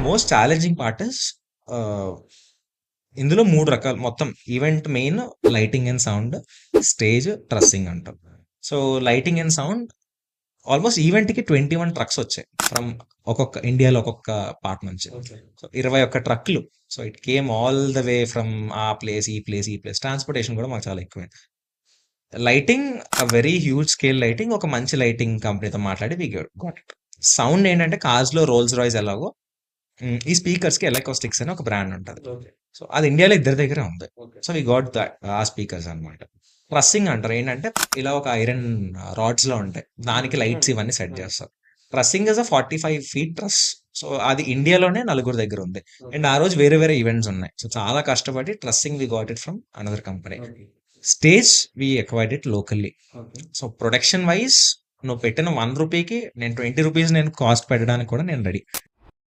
Most challenging part is ఇందులో 3 రకాలు మొత్తం event main lighting and sound, stage, trussing అంటాం. So lighting and sound almost ఈవెంట్‌కి 21 trucks వచ్చాయి. ఫ్రమ్ ఇండియాలో ఒక్కొక్క పార్ట్ నుంచి. సో 21 ట్రక్‌లు. So it came all the way from ఆ ప్లేస్, ఈ ప్లేస్, ఈ ప్లేస్. ట్రాన్స్‌పోర్టేషన్ కూడా మాకు చాలా ఎక్కువైంది. Lighting very huge scale lighting ఒక మంచి లైటింగ్ కంపెనీతో మాట్లాడి వి గాట్ ఇట్. సౌండ్ ఏంటంటే కార్స్‌లో రోల్స్ రాయ్స్ ఎలాగో ఈ స్పీకర్స్‌కి ఎలకోస్టిక్స్ అని ఒక బ్రాండ్ ఉంటది. సో అది ఇండియాలో ఇద్దరి దగ్గరే ఉంది. సో వి గాట్ దట్ ఆ స్పీకర్స్ అన్నమాట. ట్రస్సింగ్ అంటారు. ఏంటంటే ఇలా ఒక ఐరన్ రాడ్స్‌లో ఉంటాయి. దానికి లైట్స్ ఇవన్నీ సెట్ చేస్తారు. ట్రస్సింగ్ ఇస్ 45 ఫీట్ ట్రస్. సో అది ఇండియాలోనే నలుగురు దగ్గర ఉంది. అండ్ ఆ రోజు వేరే వేరే ఈవెంట్స్ ఉన్నాయి. సో చాలా కష్టపడి trussing we got it from another company. Stage we acquired it locally. So production wise నువ్వు పెట్టిన 1 రూపీకి నేను 20 రూపీస్ నేను కాస్ట్ పెట్టడానికి కూడా నేను రెడీ.